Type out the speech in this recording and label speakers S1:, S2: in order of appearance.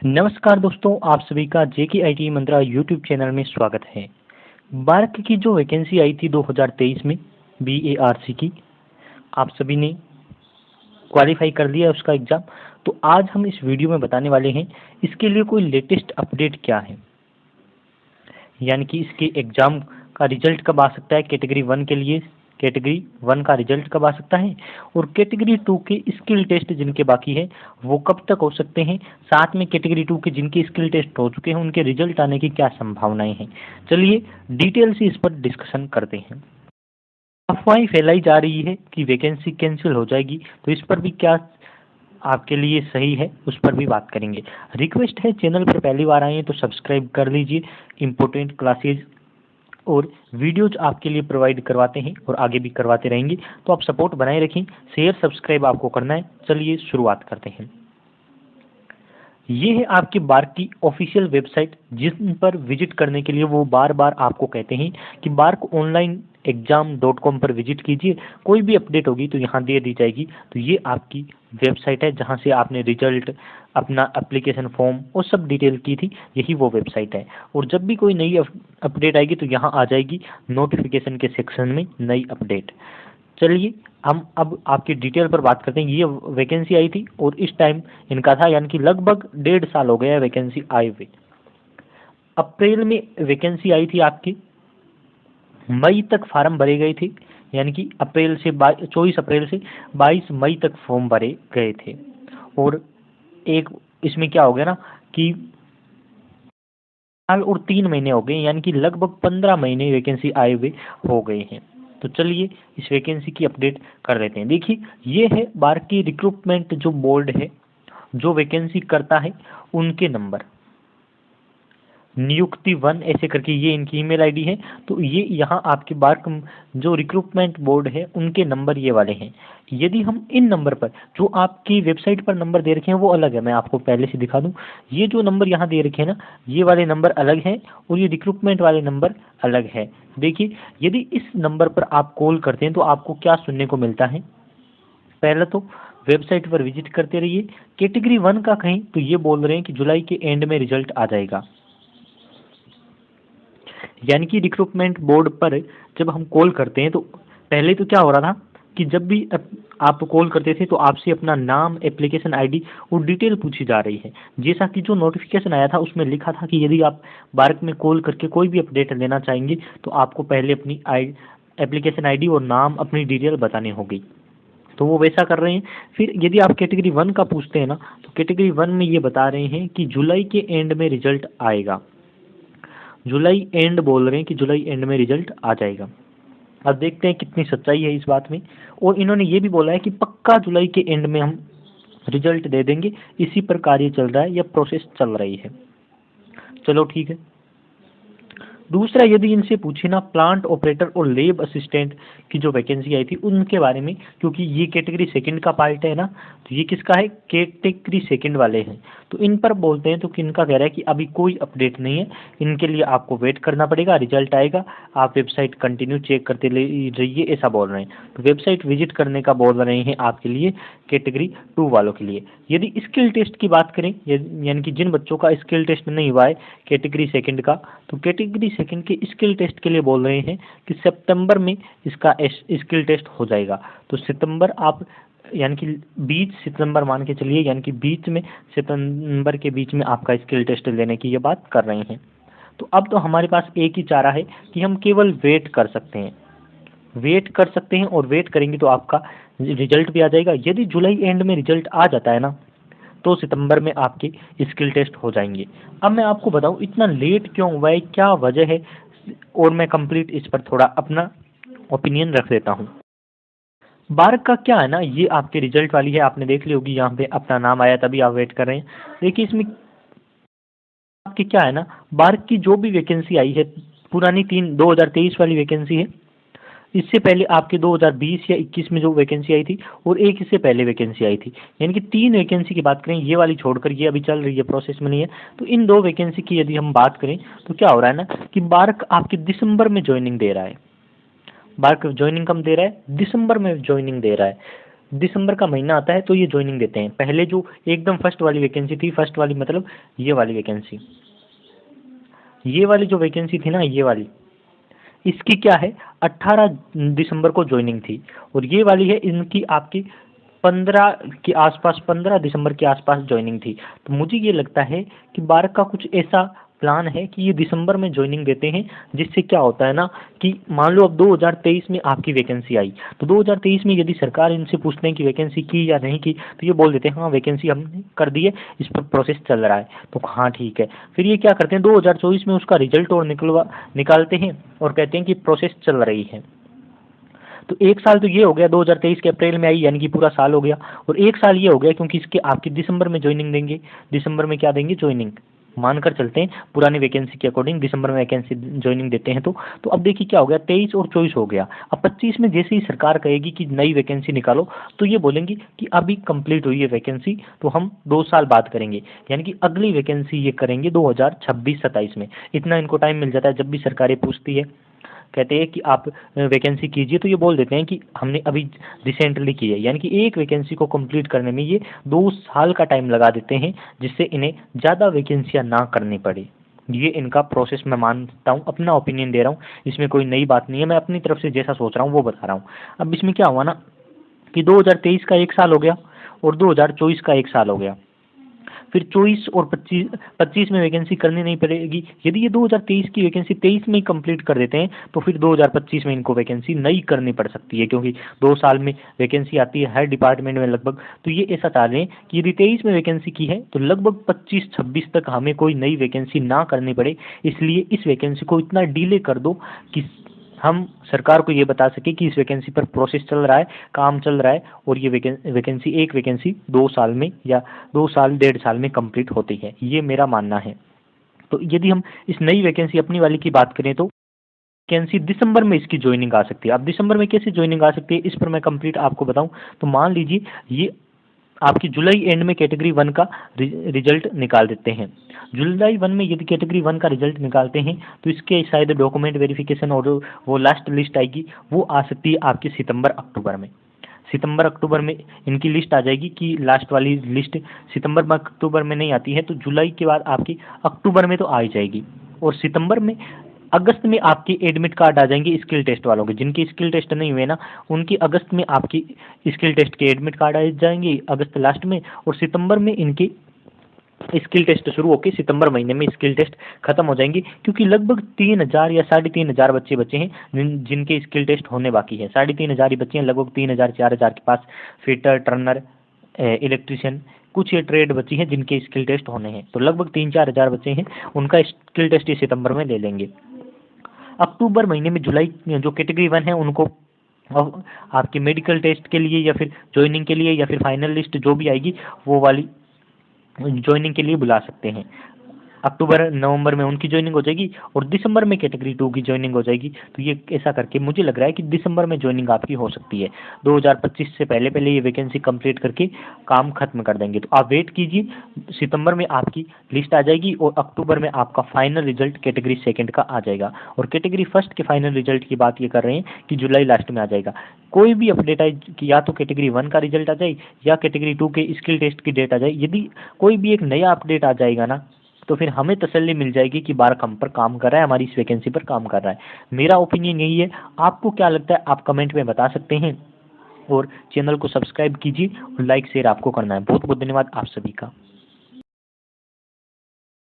S1: नमस्कार दोस्तों, आप सभी का जेके आईटी मंत्रा यूट्यूब चैनल में स्वागत है। बार्क की जो वैकेंसी आई थी 2023 में बीएआरसी की, आप सभी ने क्वालिफाई कर लिया है उसका एग्ज़ाम। तो आज हम इस वीडियो में बताने वाले हैं इसके लिए कोई लेटेस्ट अपडेट क्या है, यानी कि इसके एग्ज़ाम का रिजल्ट कब आ सकता है। कैटेगरी 1 के लिए कैटेगरी 1 का रिजल्ट कब आ सकता है और कैटेगरी 2 के स्किल टेस्ट जिनके बाकी है वो कब तक हो सकते हैं। साथ में कैटेगरी 2 के जिनके स्किल टेस्ट हो चुके हैं उनके रिजल्ट आने की क्या संभावनाएं हैं। चलिए डिटेल से इस पर डिस्कशन करते हैं। अफवाहें फैलाई जा रही है कि वैकेंसी कैंसिल हो जाएगी, तो इस पर भी क्या आपके लिए सही है उस पर भी बात करेंगे। रिक्वेस्ट है, चैनल पर पहली बार आए हैं तो सब्सक्राइब कर लीजिए। इम्पोर्टेंट क्लासेज और वीडियोज आपके लिए प्रोवाइड करवाते हैं और आगे भी करवाते रहेंगे, तो आप सपोर्ट बनाए रखें। शेयर सब्सक्राइब आपको करना है। चलिए शुरुआत करते हैं। ये है आपके बार्क की ऑफिशियल वेबसाइट, जिन पर विजिट करने के लिए वो बार बार आपको कहते हैं कि बार्क ऑनलाइन एग्जाम.com पर विजिट कीजिए। कोई भी अपडेट होगी तो यहाँ दे दी जाएगी। तो ये आपकी वेबसाइट है जहाँ से आपने रिजल्ट, अपना एप्लीकेशन फॉर्म और सब डिटेल की थी, यही वो वेबसाइट है। और जब भी कोई नई अपडेट आएगी तो यहाँ आ जाएगी नोटिफिकेशन के सेक्शन में नई अपडेट। चलिए हम अब आपकी डिटेल पर बात करते हैं। ये वैकेंसी आई थी और इस टाइम इनका था, यानी कि लगभग 1.5 साल हो गया है वैकेंसी आए हुए। अप्रैल में वैकेंसी आई थी आपकी, मई तक फार्म भरे गए थे, यानी कि अप्रैल से 24 अप्रैल से 22 मई तक फॉर्म भरे गए थे। और एक इसमें क्या हो गया ना कि साल और 3 महीने हो गए, यानी कि लगभग 15 महीने वैकेंसी आए हुए हो गए हैं। तो चलिए इस वैकेंसी की अपडेट कर लेते हैं। देखिए, ये है बार्क की रिक्रूटमेंट जो बोर्ड है, जो वैकेंसी करता है उनके नंबर, नियुक्ति 1 ऐसे करके ये इनकी ईमेल आईडी है। तो ये यहाँ आपके बार्क जो रिक्रूटमेंट बोर्ड है उनके नंबर ये वाले हैं। यदि हम इन नंबर पर, जो आपकी वेबसाइट पर नंबर दे रखे हैं वो अलग है, मैं आपको पहले से दिखा दूं। ये जो नंबर यहाँ दे रखे हैं ना, ये वाले नंबर अलग हैं और ये रिक्रूटमेंट वाले नंबर अलग है। देखिए, यदि इस नंबर पर आप कॉल करते हैं तो आपको क्या सुनने को मिलता है। पहले तो वेबसाइट पर विजिट करते रहिए। कैटेगरी 1 का कहें तो ये बोल रहे हैं कि जुलाई के एंड में रिजल्ट आ जाएगा, यानी कि रिक्रूटमेंट बोर्ड पर जब हम कॉल करते हैं तो पहले तो क्या हो रहा था कि जब भी आप कॉल करते थे तो आपसे अपना नाम, एप्लीकेशन आईडी और डिटेल पूछी जा रही है। जैसा कि जो नोटिफिकेशन आया था उसमें लिखा था कि यदि आप बार्क में कॉल करके कोई भी अपडेट लेना चाहेंगे तो आपको पहले अपनी एप्लीकेशन आईडी और नाम, अपनी डिटेल बतानी होगी। तो वो वैसा कर रहे हैं। फिर यदि आप कैटेगरी 1 का पूछते हैं ना, तो कैटेगरी 1 में ये बता रहे हैं कि जुलाई के एंड में रिजल्ट आएगा। जुलाई एंड बोल रहे हैं कि जुलाई एंड में रिजल्ट आ जाएगा। अब देखते हैं कितनी सच्चाई है इस बात में। और इन्होंने ये भी बोला है कि पक्का जुलाई के एंड में हम रिजल्ट दे देंगे, इसी पर कार्य चल रहा है या प्रोसेस चल रही है। चलो ठीक है। दूसरा, यदि इनसे पूछे ना प्लांट ऑपरेटर और लैब असिस्टेंट की जो वैकेंसी आई थी उनके बारे में, क्योंकि ये कैटेगरी सेकंड का पार्ट है ना, तो ये किसका है, कैटेगरी सेकंड वाले हैं। तो इन पर बोलते हैं तो इनका कह रहा है कि अभी कोई अपडेट नहीं है, इनके लिए आपको वेट करना पड़ेगा, रिजल्ट आएगा, आप वेबसाइट कंटिन्यू चेक करते रहिए, ऐसा बोल रहे हैं। तो वेबसाइट विजिट करने का बोल रहे हैं आपके लिए कैटेगरी 2 वालों के लिए। यदि स्किल टेस्ट की बात करें, यानी कि जिन बच्चों का स्किल टेस्ट नहीं हुआ है कैटेगरी सेकंड का, तो कैटेगरी सेकंड के स्किल टेस्ट के लिए बोल रहे हैं कि सितंबर में इसका स्किल टेस्ट हो जाएगा। तो सितंबर आप, यानी कि 20 सितंबर मान के चलिए, यानी कि बीच में, सितंबर के बीच में आपका स्किल टेस्ट लेने की ये बात कर रहे हैं। तो अब तो हमारे पास एक ही चारा है कि हम केवल वेट कर सकते हैं, वेट कर सकते हैं और वेट करेंगे तो आपका रिजल्ट भी आ जाएगा। यदि जुलाई एंड में रिजल्ट आ जाता है ना, तो सितंबर में आपके स्किल टेस्ट हो जाएंगे। अब मैं आपको बताऊं इतना लेट क्यों हुआ है, क्या वजह है, और मैं कंप्लीट इस पर थोड़ा अपना ओपिनियन रख देता हूं। बार्क का क्या है ना, ये आपके रिजल्ट वाली है, आपने देख ली होगी, यहाँ पे अपना नाम आया तभी आप वेट कर रहे हैं। देखिए इसमें आपकी क्या है ना, बार्क की जो भी वैकेंसी आई है, पुरानी 2023 वाली वैकेंसी है। इससे पहले आपके 2020 या 21 में जो वैकेंसी आई थी, और एक इससे पहले वैकेंसी आई थी, यानी कि 3 वैकेंसी की बात करें, ये वाली छोड़कर, ये अभी चल रही है, प्रोसेस में नहीं है। तो इन 2 वैकेंसी की यदि हम बात करें तो क्या हो रहा है ना कि बार्क आपके दिसंबर में ज्वाइनिंग दे रहा है। बार्क ज्वाइनिंग कम दे रहा है, दिसंबर में ज्वाइनिंग दे रहा है। दिसंबर का महीना आता है तो ये ज्वाइनिंग देते हैं। पहले जो एकदम फर्स्ट वाली वैकेंसी थी, फर्स्ट वाली मतलब ये वाली वैकेंसी, ये वाली जो वैकेंसी थी ना, ये वाली, इसकी क्या है, 18 दिसंबर को ज्वाइनिंग थी। और ये वाली है, इनकी आपकी 15 के आसपास, 15 दिसंबर के आसपास ज्वाइनिंग थी। तो मुझे ये लगता है कि बार्क का कुछ ऐसा प्लान है कि ये दिसंबर में ज्वाइनिंग देते हैं, जिससे क्या होता है ना कि मान लो अब 2023 में आपकी वैकेंसी आई, तो 2023 में यदि सरकार इनसे पूछते हैं कि वैकेंसी की या नहीं की, तो ये बोल देते हैं हाँ वैकेंसी हमने कर दी है, इस पर प्रोसेस चल रहा है, तो हाँ ठीक है। फिर ये क्या करते हैं, 2024 में उसका रिजल्ट और निकालते हैं और कहते हैं कि प्रोसेस चल रही है। तो एक साल तो ये हो गया, 2023 के अप्रैल में आई, यानी कि पूरा साल हो गया। और एक साल ये हो गया क्योंकि इसके आपकी दिसंबर में ज्वाइनिंग देंगे, दिसंबर में क्या देंगे, ज्वाइनिंग, मानकर चलते हैं पुरानी वैकेंसी के अकॉर्डिंग दिसंबर में वैकेंसी ज्वाइनिंग देते हैं। तो अब देखिए क्या हो गया, 23 और 24 हो गया। अब 25 में जैसे ही सरकार कहेगी कि नई वैकेंसी निकालो, तो ये बोलेंगे कि अभी कंप्लीट हुई है वैकेंसी, तो हम 2 साल बाद करेंगे, यानी कि अगली वैकेंसी ये करेंगे 2026-27 में। इतना इनको टाइम मिल जाता है। जब भी सरकारें पूछती है, कहते हैं कि आप वैकेंसी कीजिए, तो ये बोल देते हैं कि हमने अभी रिसेंटली की है, यानी कि एक वैकेंसी को कंप्लीट करने में ये 2 साल का टाइम लगा देते हैं, जिससे इन्हें ज़्यादा वैकेंसियाँ ना करनी पड़े। ये इनका प्रोसेस मैं मानता हूँ, अपना ओपिनियन दे रहा हूँ, इसमें कोई नई बात नहीं है, मैं अपनी तरफ से जैसा सोच रहा हूँ वो बता रहा हूँ। अब इसमें क्या हुआ ना कि 2023 का एक साल हो गया और 2024 का एक साल हो गया। फिर 24 और 25 में वैकेंसी करनी नहीं पड़ेगी। यदि ये 2023 की वैकेंसी 23 में ही कंप्लीट कर देते हैं, तो फिर 2025 में इनको वैकेंसी नई करनी पड़ सकती है, क्योंकि 2 साल में वैकेंसी आती है हर डिपार्टमेंट में लगभग। तो ये ऐसा चाह रहे हैं कि यदि 23 में वैकेंसी की है तो लगभग 25-26 तक हमें कोई नई वैकेंसी ना करनी पड़े, इसलिए इस वैकेंसी को इतना डिले कर दो कि हम सरकार को ये बता सके कि इस वैकेंसी पर प्रोसेस चल रहा है, काम चल रहा है, और ये वैकेंसी एक वैकेंसी 2 साल में या 2 साल 1.5 साल में कंप्लीट होती है। ये मेरा मानना है। तो यदि हम इस नई वैकेंसी अपनी वाली की बात करें, तो वैकेंसी दिसंबर में इसकी ज्वाइनिंग आ सकती है। अब दिसंबर में कैसे ज्वाइनिंग आ सकती है, इस पर मैं कंप्लीट आपको बताऊं। तो मान लीजिए ये आपकी जुलाई एंड में कैटेगरी 1 का रिजल्ट निकाल देते हैं। जुलाई 1 में यदि कैटेगरी 1 का रिजल्ट निकालते हैं, तो इसके शायद डॉक्यूमेंट वेरिफिकेशन और वो लास्ट लिस्ट आएगी, वो आ सकती है आपकी सितंबर अक्टूबर में। सितंबर अक्टूबर में इनकी लिस्ट आ जाएगी कि लास्ट वाली लिस्ट सितंबर में अक्टूबर में नहीं आती है, तो जुलाई के बाद आपकी अक्टूबर में तो आ ही जाएगी। और सितंबर में, अगस्त में आपकी एडमिट कार्ड आ जाएंगे स्किल टेस्ट वालों के। जिनकी स्किल टेस्ट नहीं हुए ना, उनकी अगस्त में आपकी स्किल टेस्ट के एडमिट कार्ड आ जाएंगे, अगस्त लास्ट में। और सितंबर में इनकी स्किल टेस्ट शुरू होकर सितंबर महीने में स्किल टेस्ट खत्म हो जाएंगी, क्योंकि लगभग 3,000 या 3,500 बच्चे बचे हैं जिनके स्किल टेस्ट होने बाकी है। 3,500 ही बच्चे हैं, लगभग 3,000-4,000 के पास फिटर, टर्नर, इलेक्ट्रिशियन, कुछ ये ट्रेड बची हैं जिनके स्किल टेस्ट होने हैं। तो लगभग 3-4 हज़ार बच्चे हैं, उनका स्किल टेस्ट ये सितंबर में ले लेंगे। अक्टूबर महीने में जुलाई जो कैटेगरी 1 है उनको आपके मेडिकल टेस्ट के लिए या फिर ज्वाइनिंग के लिए या फिर फाइनल लिस्ट जो भी आएगी वो वाली ज्वाइनिंग के लिए बुला सकते हैं। अक्टूबर नवंबर में उनकी ज्वाइनिंग हो जाएगी और दिसंबर में कैटेगरी 2 की ज्वाइनिंग हो जाएगी। तो ये ऐसा करके मुझे लग रहा है कि दिसंबर में ज्वाइनिंग आपकी हो सकती है। 2025 से पहले पहले ये वैकेंसी कंप्लीट करके काम खत्म कर देंगे। तो आप वेट कीजिए, सितंबर में आपकी लिस्ट आ जाएगी और अक्टूबर में आपका फाइनल रिजल्ट कैटेगरी 2 का आ जाएगा। और कैटेगरी 1 के फाइनल रिजल्ट की बात ये कर रहे हैं कि जुलाई लास्ट में आ जाएगा। कोई भी अपडेट आए कि या तो कैटेगरी 1 का रिजल्ट आ जाए या कैटेगरी 2 के स्किल टेस्ट की डेट आ जाए, यदि कोई भी एक नया अपडेट आ जाएगा ना, तो फिर हमें तसल्ली मिल जाएगी कि बार्क हम पर काम कर रहा है, हमारी इस वैकेंसी पर काम कर रहा है। मेरा ओपिनियन यही है। आपको क्या लगता है आप कमेंट में बता सकते हैं, और चैनल को सब्सक्राइब कीजिए और लाइक शेयर आपको करना है। बहुत बहुत धन्यवाद आप सभी का।